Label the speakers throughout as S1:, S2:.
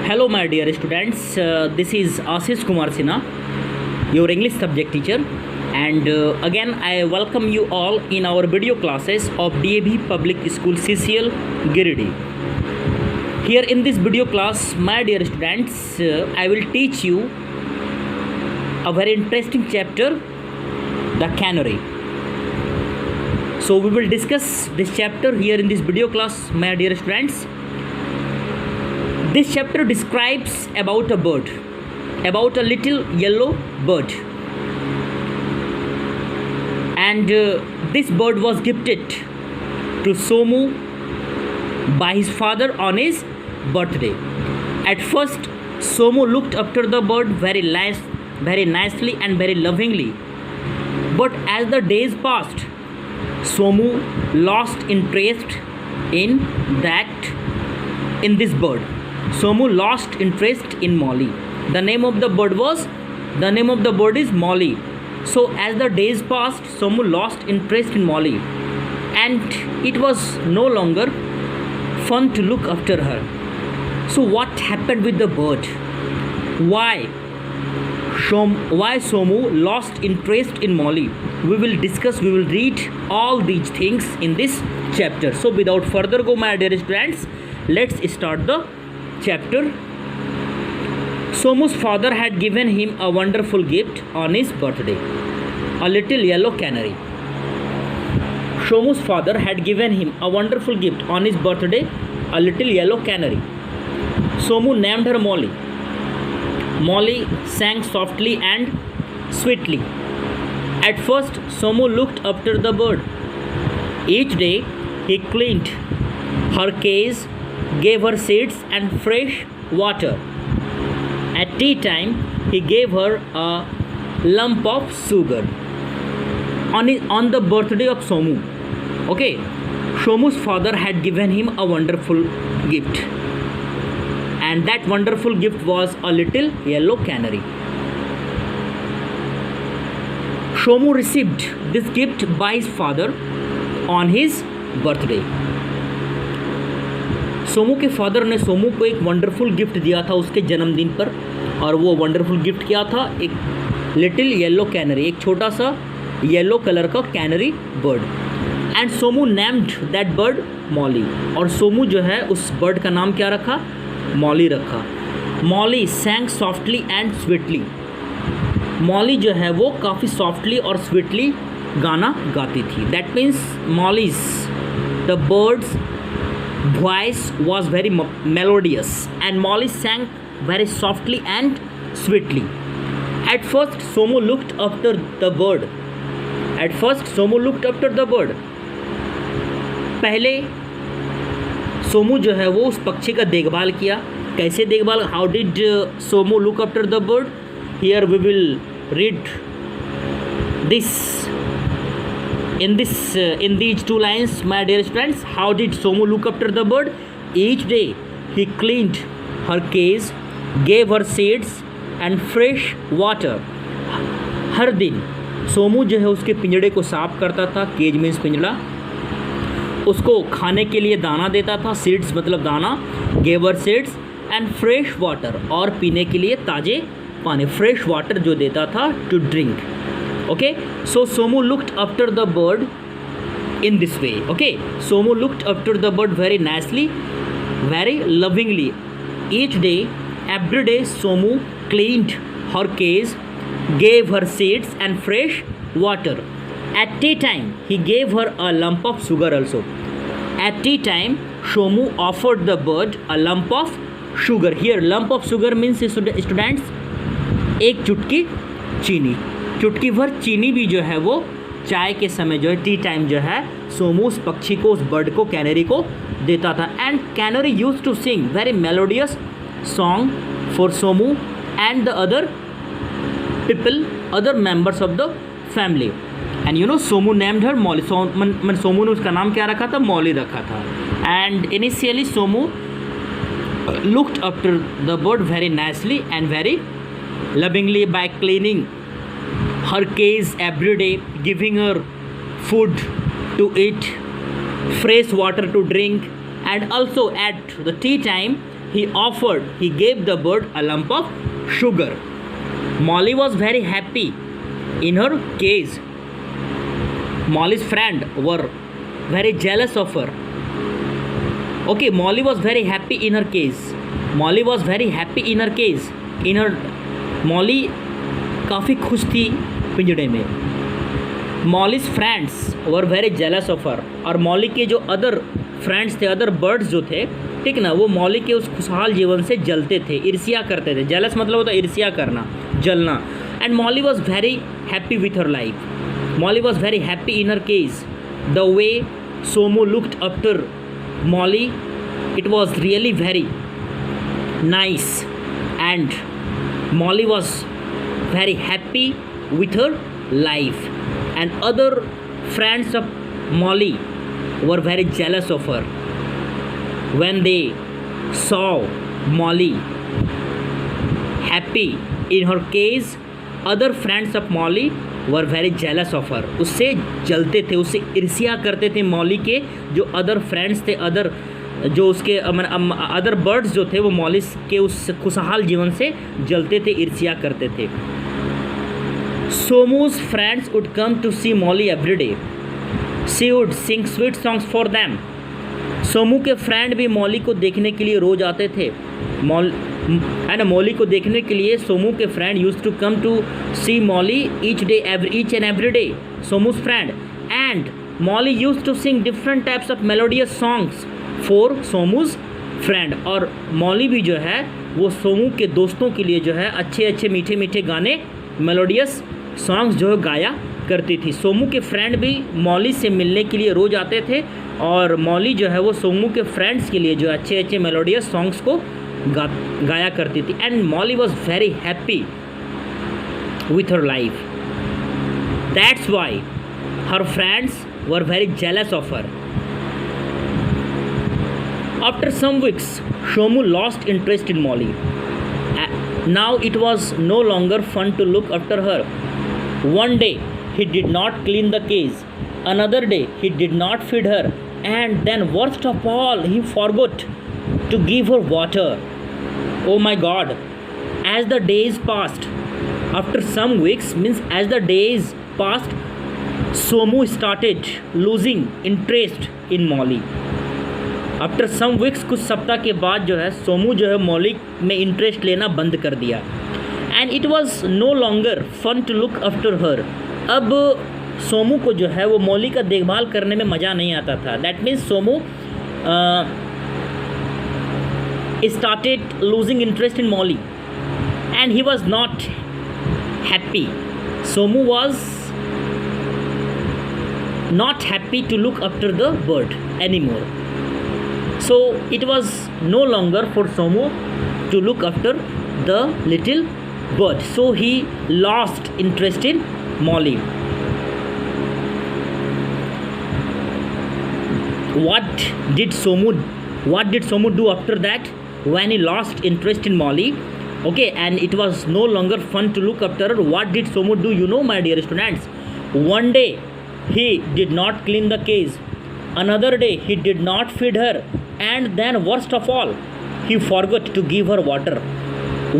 S1: Hello, my dear students. This is Ashish Kumar Sinha, your English subject teacher, and again I welcome you all in our video classes of DAV Public School CCL Giridih. Here in this video class, my dear students, I will teach you a very interesting chapter, the canary. So we will discuss this chapter here in this video class, my dear students. This chapter describes about a bird, about a little yellow bird, and this bird was gifted to Somu by his father on his birthday. At first, Somu looked after the bird very nicely and very lovingly. But as the days passed, Somu lost interest in this bird. Somu lost interest in Molly. The name of the bird is Molly. So as the days passed, Somu lost interest in Molly, and it was no longer fun to look after her. So what happened with the bird? Why Somu lost interest in Molly? We will read all these things in this chapter. So without further go, my dear students, let's start the chapter. Somu's father had given him a wonderful gift on his birthday, a little yellow canary. Somu's father had given him a wonderful gift on his birthday, a little yellow canary. Somu named her Molly. Molly sang softly and sweetly. At first, Somu looked after the bird. Each day, he cleaned her cage, gave her seeds and fresh water. At tea time, he gave her a lump of sugar. On the birthday of Somu, Somu's father had given him a wonderful gift, and that wonderful gift was a little yellow canary. Somu received this gift by his father on his birthday. Somu के father ने सोमू को एक wonderful gift दिया था उसके जन्मदिन पर, और वो वंडरफुल गिफ्ट क्या था? एक लिटिल येलो कैनरी, एक छोटा सा येलो कलर का canary bird. And Somu named that bird Molly, और सोमू जो है उस बर्ड का नाम क्या रखा? मॉली रखा. Molly सैंग softly and sweetly. Molly जो है वो काफ़ी सॉफ्टली और स्वीटली गाना गाती थी. That means mollies, the birds voice was very melodious, and Molly sang very softly and sweetly. At first, Somu looked after the bird. पहले सोमू जो है वो उस पक्षी का देखभाल किया. कैसे देखभाल? How did Somu look after the bird? Here we will read this. In these two lines, my dear friends, how did Somu look after the bird? Each day he cleaned her cage, gave her seeds and fresh water. हर दिन सोमू जो है उसके पिंजड़े को साफ करता था. Cage means पिंजड़ा. उसको खाने के लिए दाना देता था. सीड्स मतलब दाना. gave her seeds and fresh water, और पीने के लिए ताज़े पानी, फ्रेश वाटर जो देता था to drink. Okay, so Somu looked after the bird in this way. Okay, Somu looked after the bird very nicely, very lovingly. Each day, every day, Somu cleaned her cage, gave her seeds and fresh water. At tea time, he gave her a lump of sugar also. At tea time, Somu offered the bird a lump of sugar. Here, lump of sugar means, students, एक चुटकी चीनी. चुटकी भर चीनी भी जो है वो चाय के समय जो है, टी टाइम जो है, सोमू उस पक्षी को, उस बर्ड को, कैनरी को देता था. And canary use to sing very melodious song for Somu and the other people, other members of the family. And you know Somu named her Molly. Somu ने उसका नाम क्या रखा था? मॉली रखा था. And initially Somu looked after the bird very nicely and very lovingly by cleaning her cage every day, giving her food to eat, fresh water to drink, and also at the tea time he gave the bird a lump of sugar. Molly was very happy in her cage. Molly's friend were very jealous of her. Okay, Molly was very happy in her cage. Molly was very happy in her cage. Molly काफ़ी खुश थी पिंजड़े में. Molly's friends were very jealous of her. और Molly के जो other friends थे, other birds जो थे, ठीक ना, वो मॉली के उस खुशहाल जीवन से जलते थे, ईर्ष्या करते थे. जेलस मतलब होता है ईर्ष्या करना, जलना. And Molly was very happy with her life. Molly was very happy in her cage. The way Somu looked after Molly, it was really very nice, and Molly was very happy with her life, and other friends of Molly were very jealous of her. When they saw Molly happy in her cage, other friends of Molly were very jealous of her. उससे जलते थे, उससे ईर्ष्या करते थे Molly के जो other friends थे, अदर जो उसके अदर बर्ड्स जो थे, वो मॉली के उस खुशहाल जीवन से जलते थे, ईर्ष्या करते थे. Somu's friends would come to see Molly every day. She would sing sweet songs for them. Somu के फ्रेंड भी मॉली को देखने के लिए रोज आते थे. मॉली को देखने के लिए सोमू के friend used to come to see Molly each and every day. Somu's friend and Molly used to sing different types of melodious songs for Somu's friend. और मॉली भी जो है वो सोमू के दोस्तों के लिए जो है अच्छे अच्छे मीठे मीठे गाने, मेलोडियस सॉन्ग्स जो है गाया करती थी. सोमू के फ्रेंड भी मॉली से मिलने के लिए रोज आते थे, और मॉली जो है वो सोमू के फ्रेंड्स के लिए जो अच्छे अच्छे मेलोडियस सॉन्ग्स को गाया करती थी. And Molly was very happy with her life. That's why her friends were very jealous of her. After some weeks Somu lost interest in Molly. Now it was no longer fun to look after her. One day he did not clean the cage. Another day he did not feed her. And then worst of all, he forgot to give her water. Oh my God. As the days passed, after some weeks, means as the days passed, Somu started losing interest in Molly. After some weeks, कुछ सप्ताह के बाद जो है सोमू जो है Molly में interest लेना बंद कर दिया. And it was no longer fun to look after her. अब सोमू को जो है वो मॉली का देखभाल करने में मज़ा नहीं आता था. That means Somu started losing interest in Molly and he was not happy. Somu was not happy to look after the bird any more. So it was no longer for Somu to look after the little bird. So he lost interest in Molly. What did Somu do after that when he lost interest in Molly? Okay, and it was no longer fun to look after her. What did Somu do? You know, my dear students. One day he did not clean the cage. Another day he did not feed her. And then worst of all, he forgot to give her water.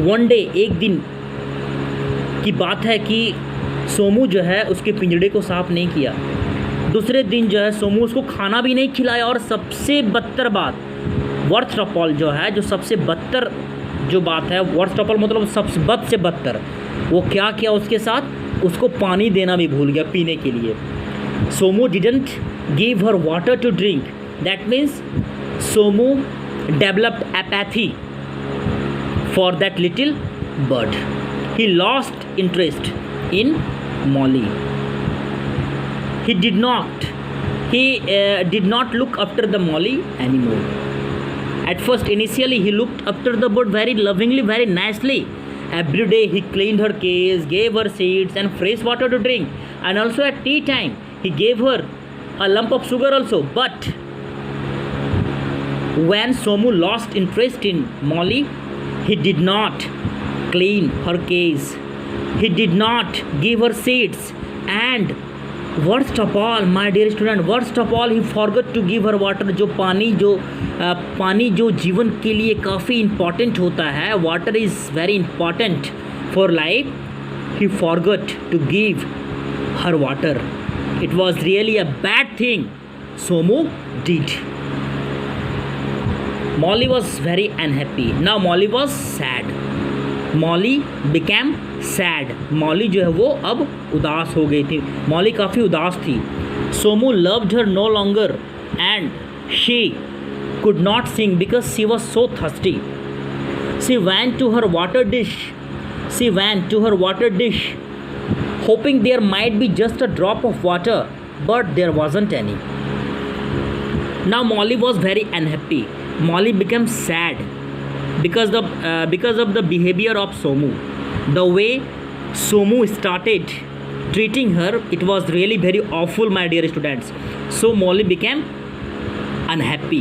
S1: One day, एक दिन की बात है कि सोमू जो है उसके पिंजड़े को साफ नहीं किया. दूसरे दिन जो है सोमू उसको खाना भी नहीं खिलाया. और सबसे बदतर बात, वर्स्ट ऑफ ऑल जो है, जो सबसे बदतर जो बात है, वर्स्ट ऑफ ऑल मतलब सबसे बद से बदतर, वो क्या किया उसके साथ, उसको पानी देना भी भूल गया पीने के लिए. Somu didn't give her water to drink. That means Somu developed apathy for that little bird. He lost interest in Molly. He did not look after the Molly anymore. At first, initially, he looked after the bird very lovingly, very nicely. Every day, he cleaned her cage, gave her seeds and fresh water to drink. And also at tea time, he gave her a lump of sugar also. But when Somu lost interest in Molly, he did not clean her cage. He did not give her seeds, and worst of all my dear student, worst of all he forgot to give her water. जो पानी जो जीवन के लिए काफ़ी important होता है, water is very important for life, he forgot to give her water. It was really a bad thing Somu did. Molly was very unhappy. Now Molly was sad. Molly became sad. Molly जो है वो अब उदास हो गई थी। Molly काफ़ी उदास थी। Somu loved her no longer and she could not sing because she was so thirsty. She went to her water dish. She went to her water dish, hoping there might be just a drop of water, but there wasn't any. Now Molly was very unhappy. Molly became sad because of the behavior of Somu. The way Somu started treating her, it was really very awful, my dear students. So Molly became unhappy.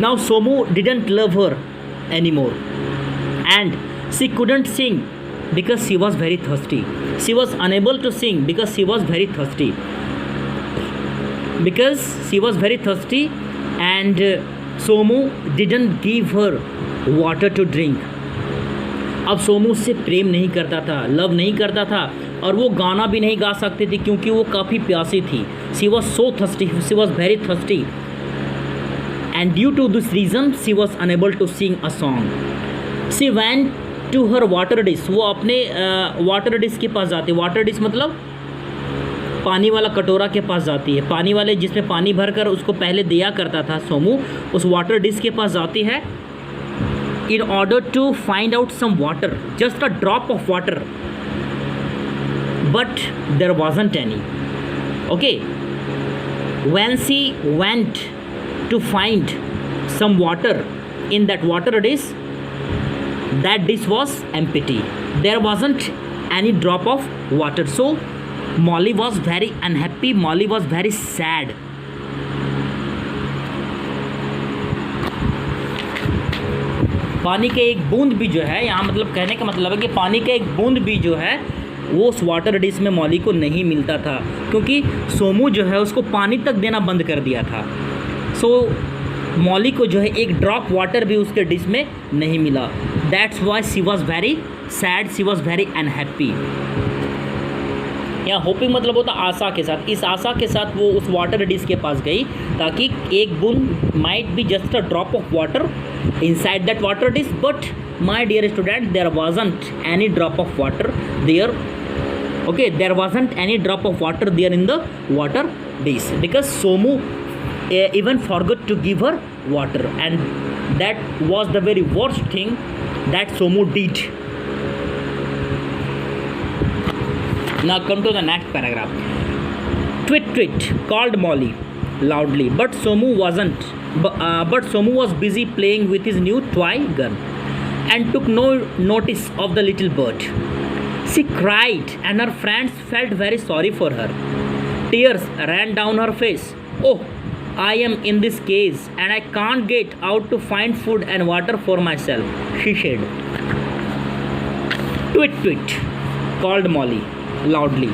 S1: Now Somu didn't love her anymore, and she couldn't sing because she was very thirsty. She was unable to sing because she was very thirsty. Because she was very thirsty, and Somu didn't give her water to drink. अब सोमू उससे प्रेम नहीं करता था, love नहीं करता था, और वो गाना भी नहीं गा सकती थी क्योंकि वो काफ़ी प्यासी थी। She was so thirsty, she was very thirsty, and due to this reason she was unable to sing a song. She went to her water dish. वो अपने वाटर डिश के पास जाती। वाटर डिश मतलब पानी वाला कटोरा के पास जाती है। पानी वाले जिसमें पानी भरकर उसको पहले दिया करता था सोमू, उस वाटर डिश के पास जाती है in order to find out some water, just a drop of water, but there wasn't any. Okay, when she went to find some water in that water dish, that dish was empty. There wasn't any drop of water. So Molly was very unhappy. Molly was very sad. पानी के एक बूंद भी जो है, यहाँ मतलब कहने का मतलब है कि पानी के एक बूंद भी जो है वो उस वाटर डिश में मॉली को नहीं मिलता था, क्योंकि सोमू जो है उसको पानी तक देना बंद कर दिया था। सो मॉली को जो है एक ड्रॉप वाटर भी उसके डिश में नहीं मिला। That's why she was very sad, she was very unhappy. यहाँ होपिंग मतलब होता आशा के साथ। इस आशा के साथ वो उस वाटर डिश के पास गई ताकि एक बूंद might be just a drop of water inside that water dish, but my dear student there wasn't any drop of water there. Okay, there wasn't any drop of water there in the water dish because Somu even forgot to give her water, and that was the very worst thing that Somu did. Now come to the next paragraph. Twit twit called Molly loudly, but Somu wasn't. But Somu was busy playing with his new toy gun and took no notice of the little bird. She cried, and her friends felt very sorry for her. Tears ran down her face. Oh, I am in this cage and I can't get out to find food and water for myself, she said. Twit twit called Molly loudly.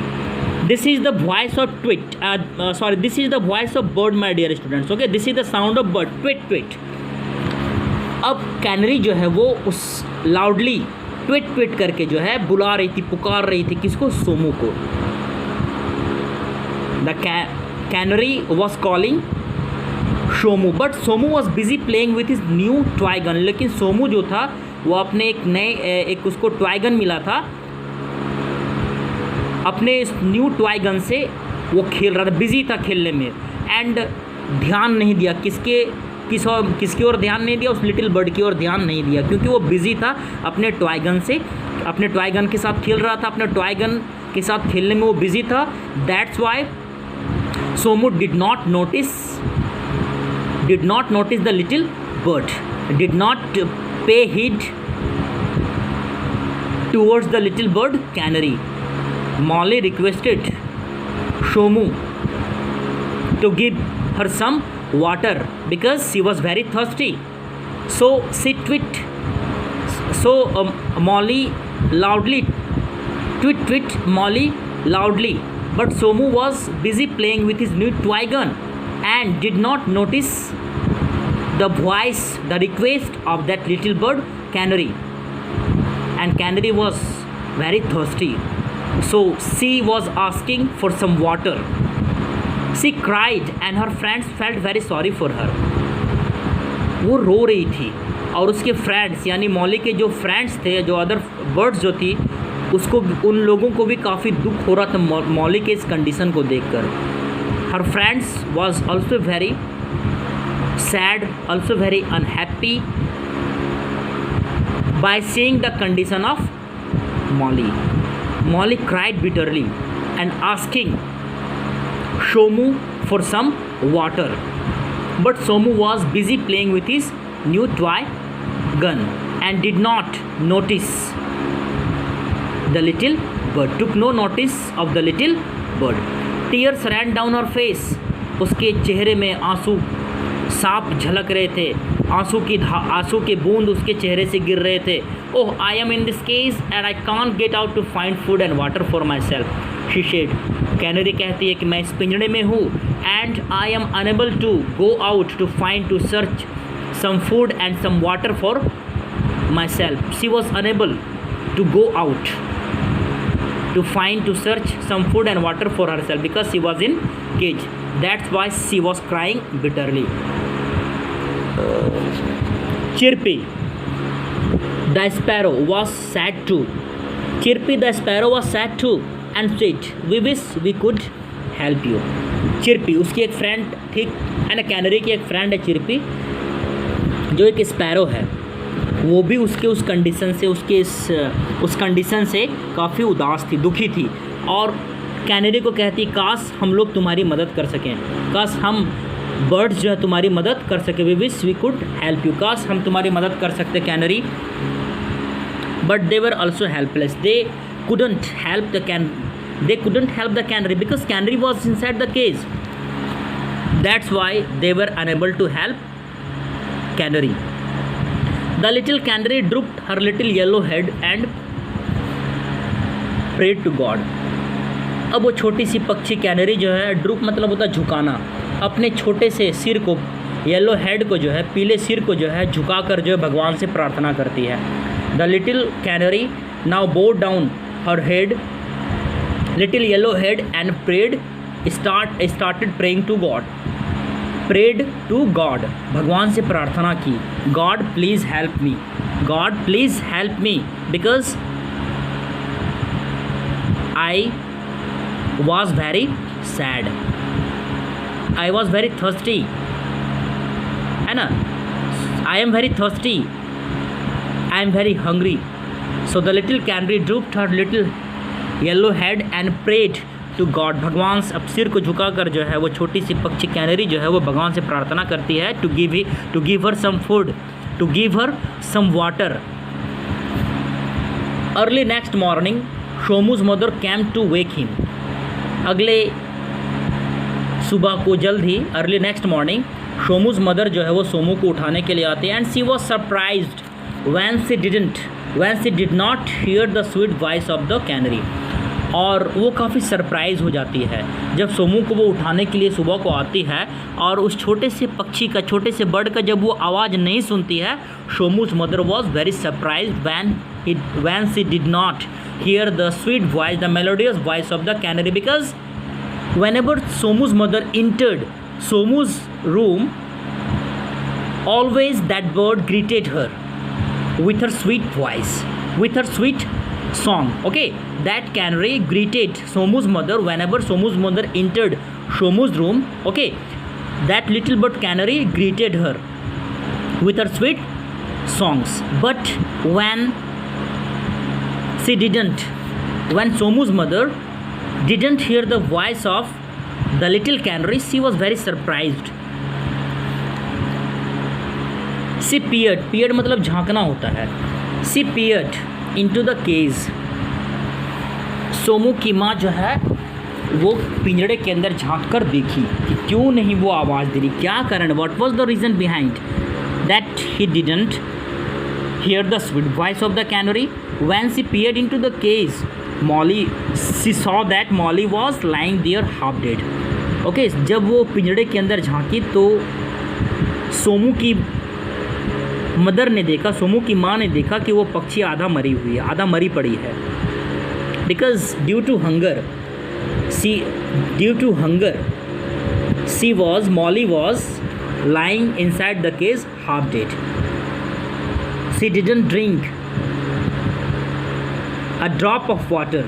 S1: This is the voice of twit. This is the voice of bird, my dear students. Okay, this is the sound of bird. Twit twit. अब canary जो है वो उस loudly tweet tweet करके जो है बुला रही थी, पुकार रही थी किसको? सोमू को। The canary was calling Somu, but Somu was busy playing with his new toy gun. लेकिन सोमू जो था वो अपने एक उसको टॉय गन मिला था, अपने इस न्यू टॉय गन से वो खेल रहा था, बिजी था खेलने में, एंड ध्यान नहीं दिया किसकी ओर ध्यान नहीं दिया, उस लिटिल बर्ड की ओर ध्यान नहीं दिया, क्योंकि वो बिजी था अपने टॉय गन से, अपने टॉय गन के साथ खेल रहा था, अपने टॉय गन के साथ खेलने में वो बिजी था। That's why Somu did not notice the little bird, did not pay heed towards the little bird canary. Molly requested Somu to give her some water because she was very thirsty. So Molly loudly twit Molly loudly But Somu was busy playing with his new toy gun and did not notice the voice, the request of that little bird, Canary. And Canary was very thirsty. So she was asking for some water. She cried and her friends felt very sorry for her. वो रो रही थी और उसके friends यानी मौली के जो friends थे, जो अदर बर्ड्स जो थी, उसको उन लोगों को भी काफ़ी दुख हो रहा था मौली के इस कंडीशन को देखकर. हर friends was also very sad, also very unhappy by seeing the condition of Molly. Molly cried bitterly and asking Somu for some water. But Somu was busy playing with his new toy gun and did not notice the little bird. Took no notice of the little bird. Tears ran down her face. उसके चेहरे में आंसू साफ झलक रहे थे. आंसू के बूंद उसके चेहरे से गिर रहे थे. Oh, I am in this case and I can't get out to find food and water for myself, she said. Canary कहती है कि मैं इस पिंजड़े में हूँ and I am unable to go out to find to search some food and some water for myself. She was unable to go out to find, to search some food and water for herself because she was in cage. That's why she was crying bitterly. Chirpy the sparrow was sad too. Chirpy the sparrow was sad too and said, we wish we could help you. Chirpy उसकी एक friend थी, है ना, canary की एक friend है चिरपी, जो एक स्पैरो है. वो भी उसके उस कंडीशन से उस कंडीशन से काफ़ी उदास थी, दुखी थी और कैनरी को कहती काश हम लोग तुम्हारी मदद कर सकें, काश हम बर्ड्स जो है तुम्हारी मदद कर सके. We wish we could help you. काश हम तुम्हारी मदद कर सकते canary. But they were also helpless. They couldn't help the canary because canary was inside the cage. That's why they were unable to help canary. The little canary drooped her little yellow head and prayed to God. अब वो छोटी सी पक्षी canary जो है, drupe मतलब होता है झुकाना, अपने छोटे से सिर को, येलो हेड को जो है, पीले सिर को जो है झुकाकर जो है भगवान से प्रार्थना करती है. The little canary now bowed down her head, little yellow head and started praying to God. Prayed to God, भगवान से प्रार्थना की. God please help me, God please help me because I was very sad, I was very thirsty, है ना, I am very thirsty, I am very hungry. So the little canary drooped her little yellow head and prayed to God. भगवान अब सिर को झुकाकर जो है वो छोटी सी पक्षी कैनरी जो है वो भगवान से प्रार्थना करती है to give her some food, to give her some water. Early next morning, Somu's mother came to wake him. अगले सुबह को जल्द ही, अर्ली नेक्स्ट मॉर्निंग, सोमूज मदर जो है वो सोमू को उठाने के लिए आती है. And she was surprised when she did not hear the sweet voice of the canary. और वो काफ़ी सरप्राइज़ हो जाती है जब सोमू को वो उठाने के लिए सुबह को आती है और उस छोटे से पक्षी का, छोटे से बर्ड का जब वो आवाज़ नहीं सुनती है. Somu's mother was very surprised when she did not hear the sweet voice, the melodious voice of the canary, because whenever Somu's mother entered Somu's room, always that bird greeted her with her sweet voice, with her sweet song. Okay, that canary greeted Somu's mother whenever Somu's mother entered Somu's room. Okay, that little bird canary greeted her with her sweet songs. But when Somu's mother didn't hear the voice of the little canary, she was very surprised. She peered मतलब झांकना होता है. She peered into the cage. Somu की माँ जो है वो पिंजड़े के अंदर झांक कर देखी कि क्यों नहीं वो आवाज़ दे रही, क्या कारण, what was the reason behind that he didn't hear the sweet voice of the canary. When she peered into the cage, Molly, she saw that Molly was lying there half dead. Okay, जब वो पिंजड़े के अंदर झांकी तो सोमू की mother ने देखा, सोमू की माँ ने देखा कि वो पक्षी आधा मरी हुई है, आधा मरी पड़ी है. Because due to hunger Molly was lying inside the cage half dead. She didn't drink a drop of water.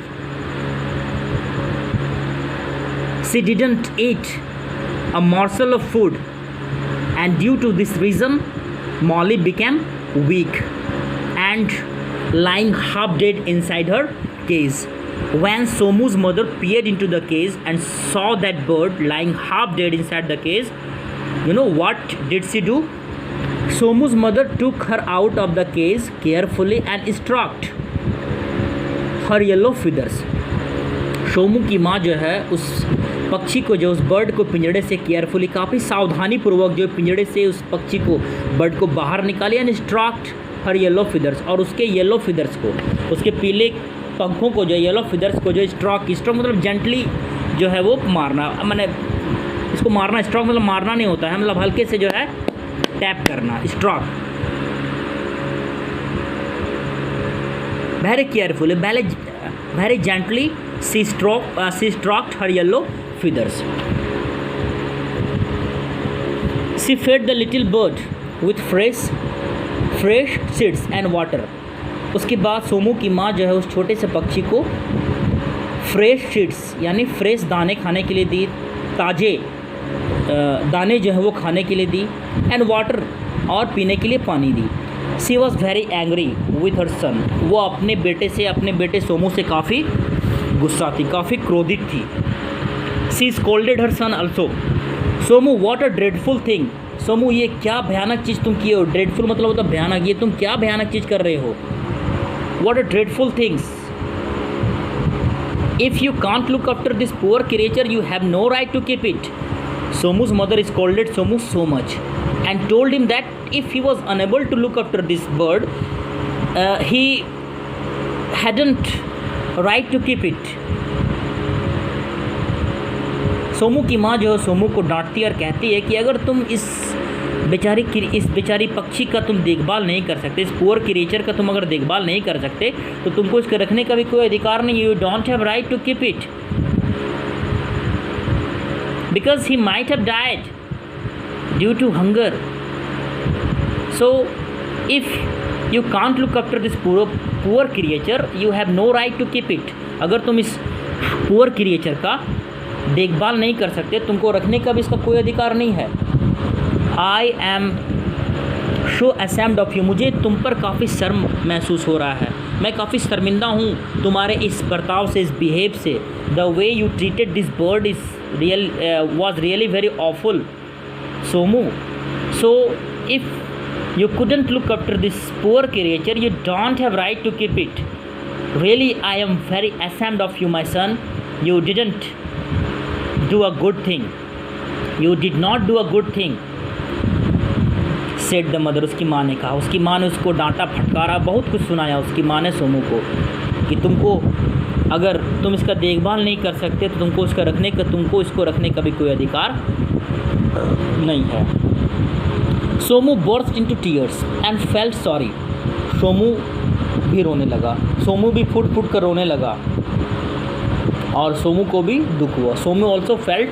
S1: She didn't eat a morsel of food, and due to this reason Molly became weak and lying half dead inside her cage. When Somu's mother peered into the cage and saw that bird lying half dead inside the cage, you know what did she do? Somu's mother took her out of the cage carefully and stroked her yellow feathers. Somu की माँ जो है उस पक्षी को, जो उस bird को पिंजड़े से केयरफुली, काफ़ी सावधानी पूर्वक जो पिंजड़े से उस पक्षी को, बर्ड को बाहर निकाली एंड स्ट्रॉक्ड हर येलो फिदर्स, और उसके येलो फिदर्स को, उसके पीले पंखों को, जो येलो फिदर्स को जो स्ट्रॉक मतलब जेंटली जो है वो मारना, मैंने इसको मारना, स्ट्रॉक मतलब मारना नहीं होता है, मतलब हल्के से जो है टैप करना, stroke. Very carefully, very gently she stroked her yellow feathers. She fed the little bird with fresh seeds and water. उसके बाद सोमू की माँ जो है उस छोटे से पक्षी को फ्रेश सीड्स यानी फ्रेश दाने खाने के लिए दी, ताज़े दाने जो है वो खाने के लिए दी, एंड वाटर और पीने के लिए पानी दी. She was very angry with her son. वो अपने बेटे सोमू से काफ़ी गुस्सा थी, काफ़ी क्रोधित थी. She scolded her son also. Somu what a dreadful thing. Somu ये क्या भयानक चीज़ तुम किए हो. ड्रेडफुल मतलब होता है भयानक. ये तुम क्या भयानक चीज़ कर रहे हो. What a dreadful things. If you can't look after this poor creature you have no right to keep it. Somu's mother scolded Somu so much and told him that if he was unable to look after this bird, he hadn't right to keep it. Somu की माँ जो है सोमू को डांटती और कहती है कि अगर तुम इस बेचारी पक्षी का तुम देखभाल नहीं कर सकते, इस पुअर क्रिएचर का तुम अगर देखभाल नहीं कर सकते तो तुमको इसको रखने का भी कोई अधिकार नहीं. You don't have right to keep it because he might have died due to hunger. So if you can't look after this poor creature you have no right to keep it. अगर तुम इस poor creature का देखभाल नहीं कर सकते, तुमको रखने का भी इसका कोई अधिकार नहीं है. I am so ashamed of you. मुझे तुम पर काफ़ी शर्म महसूस हो रहा है. मैं काफ़ी शर्मिंदा हूँ तुम्हारे इस बर्ताव से, इस बिहेव से. The way you treated this bird is was really very awful, Somu. So if you couldn't look after this poor creature you don't have right to keep it. Really I am very ashamed of you my son. You didn't do a good thing. You did not do a good thing, said the mother. उसकी माँ ने कहा. उसकी माँ ने उसको डांटा, फटकारा, बहुत कुछ सुनाया उसकी माँ ने सोमू को कि तुमको अगर तुम इसका देखभाल नहीं कर सकते तो तुमको इसको रखने का भी कोई अधिकार नहीं है. Somu burst into tears and felt sorry. Somu भी रोने लगा. सोमू भी फुट कर रोने लगा और सोमू को भी दुख हुआ. Somu also felt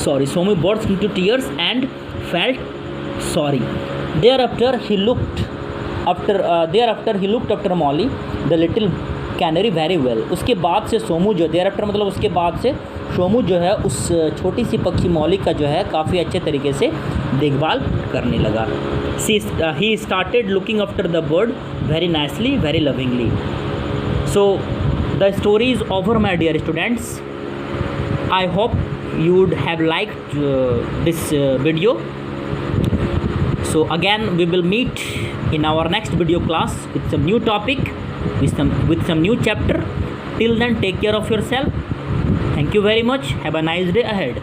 S1: sorry. Somu burst into tears and felt sorry. Thereafter he looked after Molly the little canary very well. उसके बाद से सोमू जो thereafter मतलब उसके बाद से सोमू जो है उस छोटी सी पक्षी मॉली का जो है काफ़ी अच्छे तरीके से देखभाल करने लगा. He started looking after the bird very nicely, very lovingly. So the story is over my dear students. I hope you would have liked this video. So again we will meet in our next video class with some new topic, with some new chapter. Till then take care of yourself. Thank you very much. Have a nice day ahead.